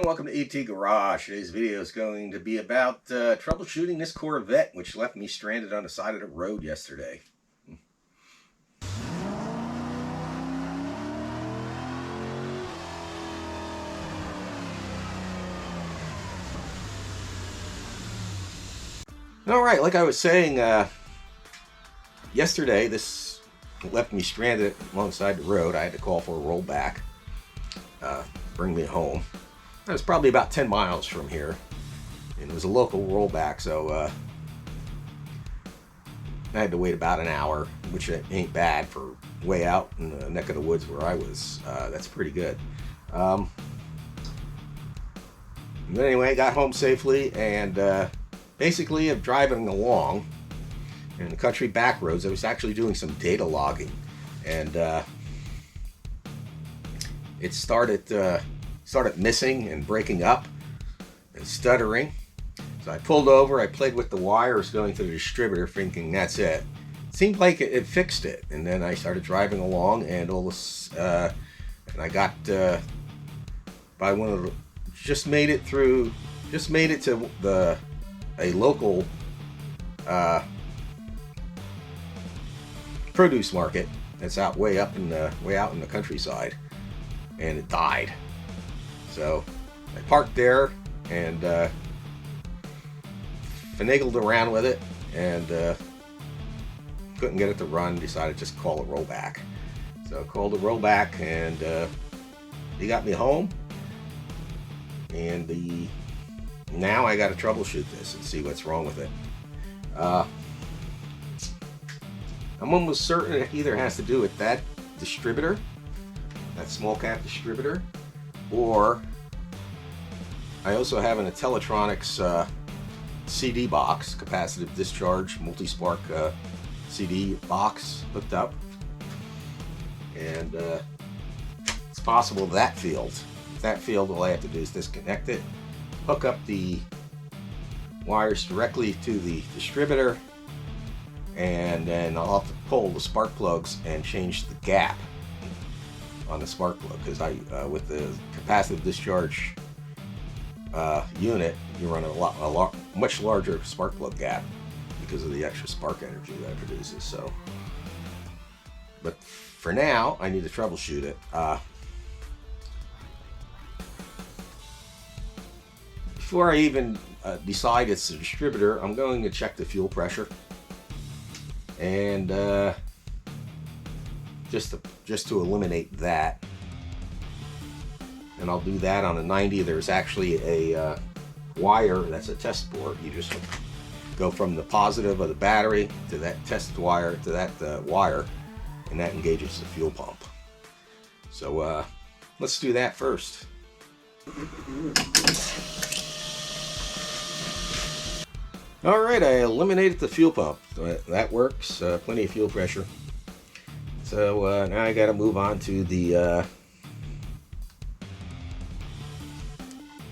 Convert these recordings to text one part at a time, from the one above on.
welcome to ET Garage. Today's video is going to be about troubleshooting this Corvette, which left me stranded on the side of the road yesterday. Alright, like I was saying, yesterday this left me stranded alongside the road. I had to call for a rollback, bring me home. It was probably about 10 miles from here, and it was a local rollback, so I had to wait about an hour, which ain't bad for way out in the neck of the woods where I was. That's pretty good. But anyway, I got home safely, and basically of driving along in the country back roads, I was actually doing some data logging, and it started missing and breaking up and stuttering. So I pulled over, I played with the wires going to the distributor thinking that's it. It seemed like it fixed it, and then I started driving along, and all this and I got by one of the, just made it to a local produce market that's way out in the countryside, and it died. So I parked there and finagled around with it, and couldn't get it to run. Decided to just call a rollback. So I called a rollback, and he got me home. And now I got to troubleshoot this and see what's wrong with it. I'm almost certain it either has to do with that distributor, that small cap distributor, or I also have an Teletronics CD box, capacitive discharge multi-spark CD box hooked up, and it's possible that failed. If that failed, all I have to do is disconnect it, hook up the wires directly to the distributor, and then I'll have to pull the spark plugs and change the gap on the spark plug, because with the capacitive discharge unit, you run a much larger spark plug gap because of the extra spark energy that it produces. So, but for now, I need to troubleshoot it. Before I even decide it's a distributor, I'm going to check the fuel pressure, and just to eliminate that. And I'll do that on a 90. There's actually a wire that's a test port. You just go from the positive of the battery to that test wire to that wire, and that engages the fuel pump. So let's do that first. Alright, I eliminated the fuel pump. That works. Plenty of fuel pressure. So now I got to move on to the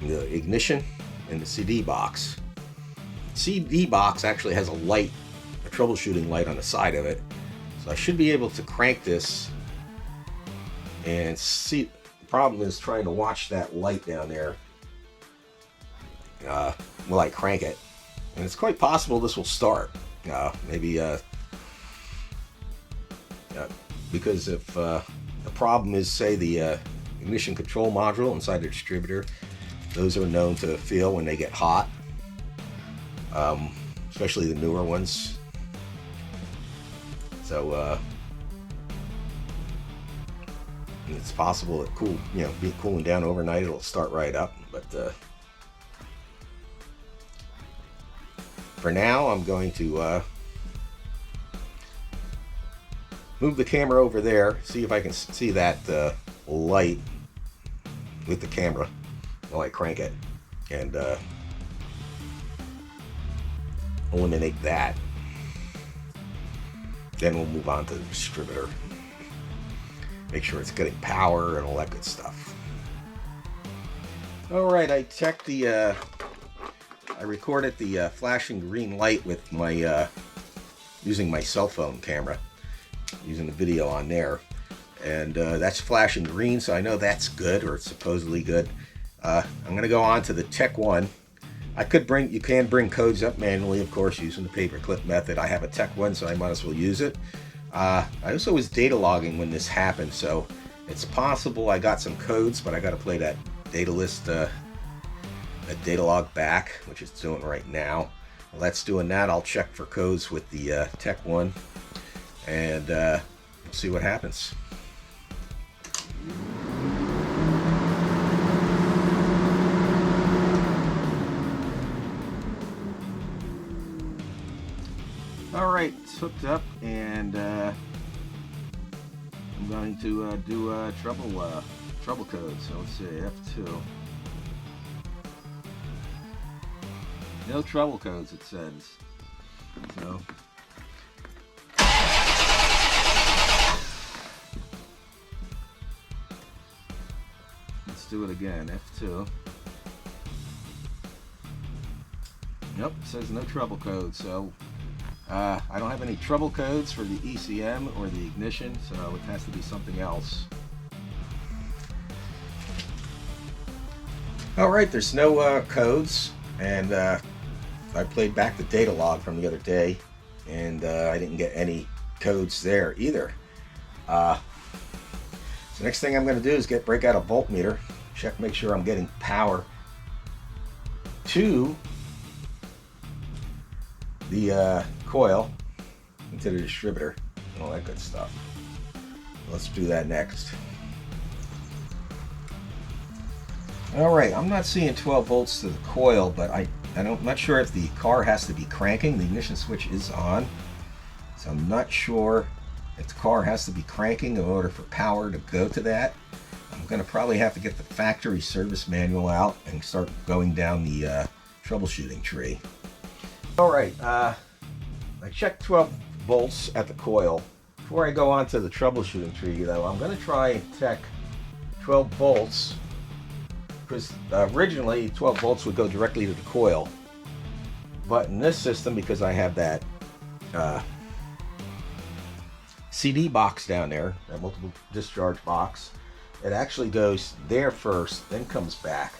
ignition and the CD box. CD box actually has a light, a troubleshooting light on the side of it. So I should be able to crank this and see. The problem is trying to watch that light down there while I crank it. And it's quite possible this will start. Maybe because if the problem is, say, the ignition control module inside the distributor, those are known to fail when they get hot, especially the newer ones. So it's possible it be cooling down overnight, it'll start right up. But for now, I'm going to move the camera over there, see if I can see that light with the camera while I crank it, and eliminate that. Then we'll move on to the distributor. Make sure it's getting power and all that good stuff. Alright, I checked the I recorded the flashing green light with my using my cell phone camera, using the video on there, and that's flashing green, so I know that's good, or it's supposedly good. I'm going to go on to the Tech 1. You can bring codes up manually, of course, using the paperclip method. I have a Tech 1, so I might as well use it. I also was data logging when this happened, so it's possible I got some codes, but I got to play that data list, that data log back, which it's doing right now. While that's doing that, I'll check for codes with the Tech 1, and we'll see what happens. Alright, it's hooked up, and I'm going to do trouble code. So let's see, F2. No trouble codes, it says. So let's do it again, F2. Nope, it says no trouble code, so I don't have any trouble codes for the ECM or the ignition, so it has to be something else. Alright, there's no codes, and I played back the data log from the other day, and I didn't get any codes there either. So next thing I'm going to do is break out a voltmeter, make sure I'm getting power to the coil into the distributor and all that good stuff. Let's do that next. Alright, I'm not seeing 12 volts to the coil, but I'm not sure if the car has to be cranking. The ignition switch is on, so I'm not sure if the car has to be cranking in order for power to go to that. I'm going to probably have to get the factory service manual out and start going down the troubleshooting tree. Alright, I checked 12 volts at the coil. Before I go on to the troubleshooting tree, though, I'm going to try and check 12 volts, because originally 12 volts would go directly to the coil. But in this system, because I have that CD box down there, that multiple discharge box, it actually goes there first, then comes back.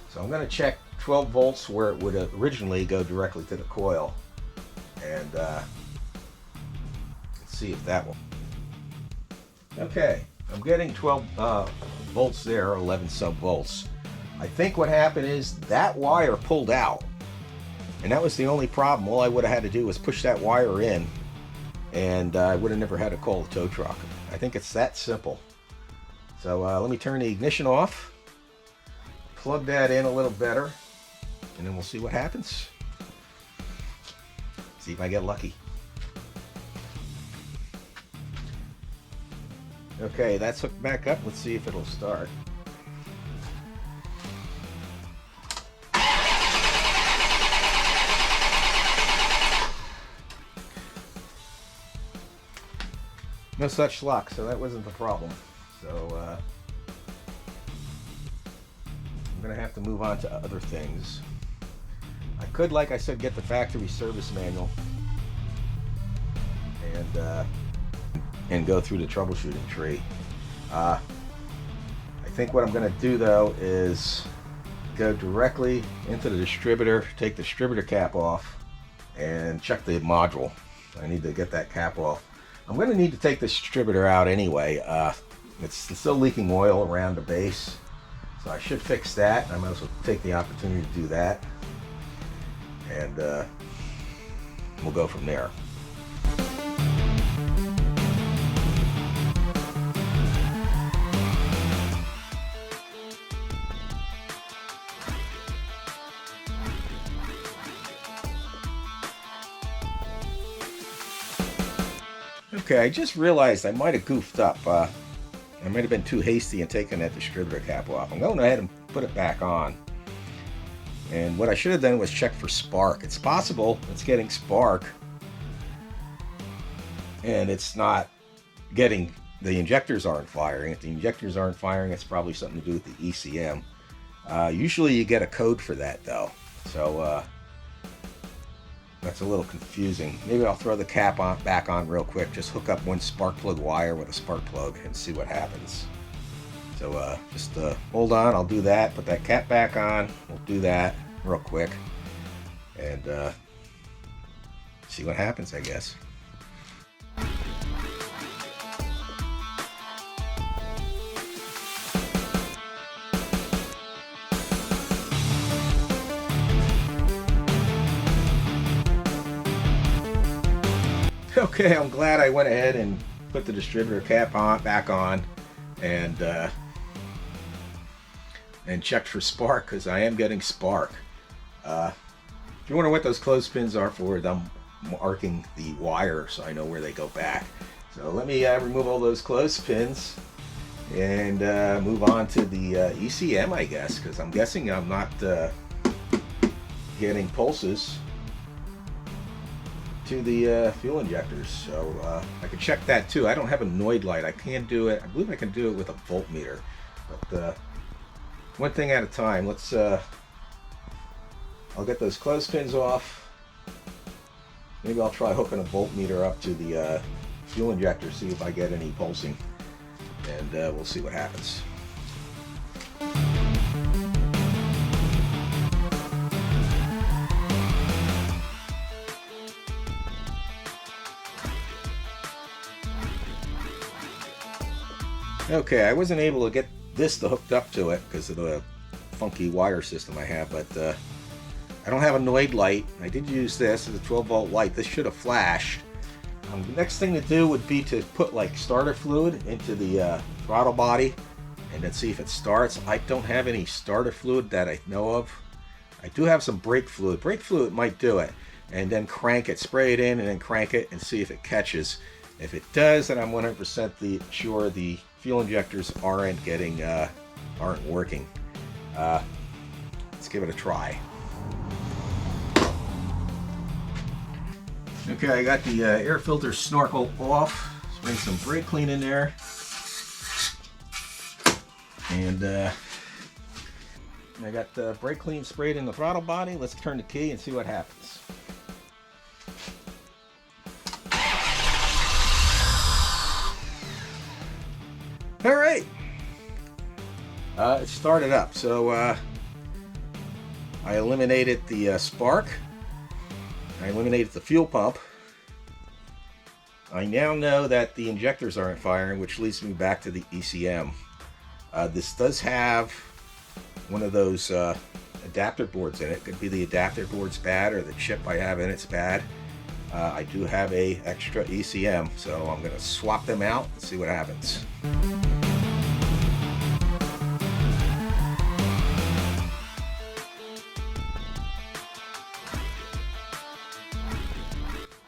So I'm going to check 12 volts where it would originally go directly to the coil, and let's see if that will. Okay, I'm getting 12 volts there, 11 sub volts. I think what happened is that wire pulled out, and that was the only problem. All I would have had to do was push that wire in, and I would have never had to call the tow truck. I think it's that simple. So let me turn the ignition off, plug that in a little better, and then we'll see what happens. See if I get lucky. Okay, that's hooked back up. Let's see if it'll start. No such luck, so that wasn't the problem. So I'm gonna have to move on to other things. I could, like I said, get the factory service manual and go through the troubleshooting tree. I think what I'm gonna do though is go directly into the distributor, take the distributor cap off, and check the module. I need to get that cap off. I'm going to need to take this distributor out anyway. It's still leaking oil around the base, so I should fix that. I might as well take the opportunity to do that, and we'll go from there. Okay, I just realized I might have goofed up. I might have been too hasty in taking that distributor cap off. I'm going ahead and put it back on. And what I should have done was check for spark. It's possible it's getting spark, and it's not getting, the injectors aren't firing. If the injectors aren't firing, it's probably something to do with the ECM. Usually you get a code for that though. So that's a little confusing. Maybe I'll throw the cap back on real quick. Just hook up one spark plug wire with a spark plug and see what happens. So just hold on, I'll do that. Put that cap back on. We'll do that real quick. And see what happens, I guess. Okay, I'm glad I went ahead and put the distributor cap back on, and checked for spark, because I am getting spark. If you wonder what those clothespins are for, I'm marking the wire so I know where they go back. So let me remove all those clothespins and move on to the ECM, I guess, because I'm guessing I'm not getting pulses to the fuel injectors. So I could check that too. I don't have a Noid light. I can do it. I believe I can do it with a voltmeter. But one thing at a time. Let's I'll get those clothespins off. Maybe I'll try hooking a voltmeter up to the fuel injector, see if I get any pulsing, and we'll see what happens. Okay, I wasn't able to get this hooked up to it because of the funky wire system I have, but I don't have a Noid light. I did use this as a 12-volt light. This should have flashed. The next thing to do would be to put like starter fluid into the throttle body and then see if it starts. I don't have any starter fluid that I know of. I do have some brake fluid. Brake fluid might do it. And then crank it, spray it in, and then crank it and see if it catches. If it does, then I'm 100% sure the fuel injectors aren't working. Let's give it a try. Okay, I got the air filter snorkel off. Spray some brake clean in there. And I got the brake clean sprayed in the throttle body. Let's turn the key and see what happens. All right, it started up. So I eliminated the spark. I eliminated the fuel pump. I now know that the injectors aren't firing, which leads me back to the ECM. This does have one of those adapter boards in it. Could be the adapter board's bad or the chip I have in it's bad. I do have a extra ECM, so I'm going to swap them out and see what happens.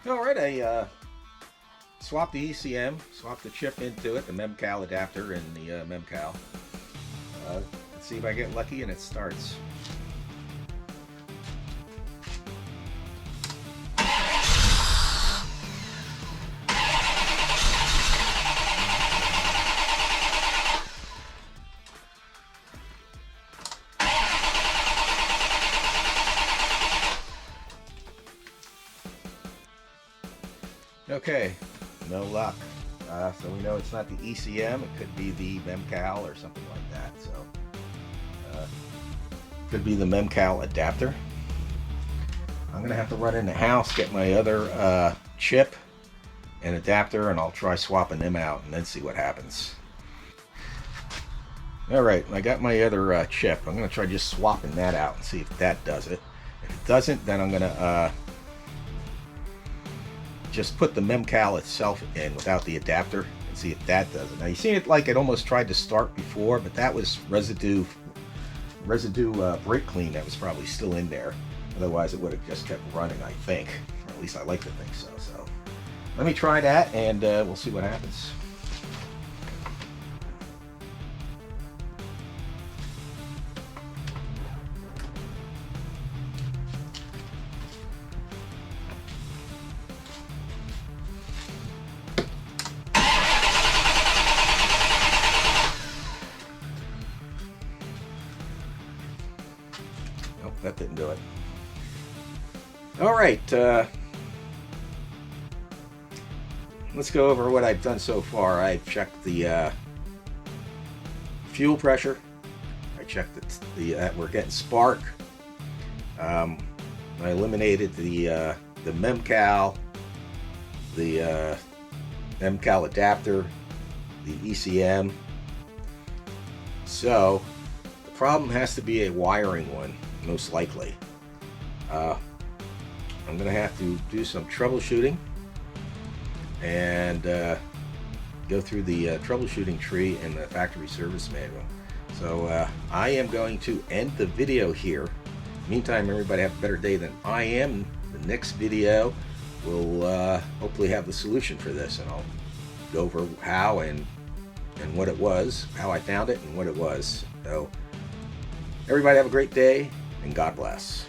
Alright, I swapped the ECM, swapped the chip into it, the MEMCAL adapter and the MEMCAL. Let's see if I get lucky and it starts. Okay, no luck. So we know it's not the ECM, it could be the MEMCAL or something like that. So could be the MEMCAL adapter. I'm gonna have to run in the house, get my other chip and adapter, and I'll try swapping them out and then see what happens. Alright, I got my other chip. I'm gonna try just swapping that out and see if that does it. If it doesn't, then I'm gonna just put the MEMCAL itself in without the adapter and see if that does it. Now you see it like it almost tried to start before, but that was residue brake clean that was probably still in there. Otherwise it would have just kept running, I think. Or at least I like to think so. So let me try that and we'll see what happens. Nope, that didn't do it. All right, let's go over what I've done so far. I've checked the fuel pressure. I checked that we're getting spark. I eliminated the memcal, the memcal adapter, the ECM. So the problem has to be a wiring one, most likely. I'm going to have to do some troubleshooting and go through the troubleshooting tree in the factory service manual. So I am going to end the video here. Meantime, everybody have a better day than I am. The next video will hopefully have the solution for this, and I'll go over how and what it was, how I found it and what it was. So everybody have a great day, and God bless.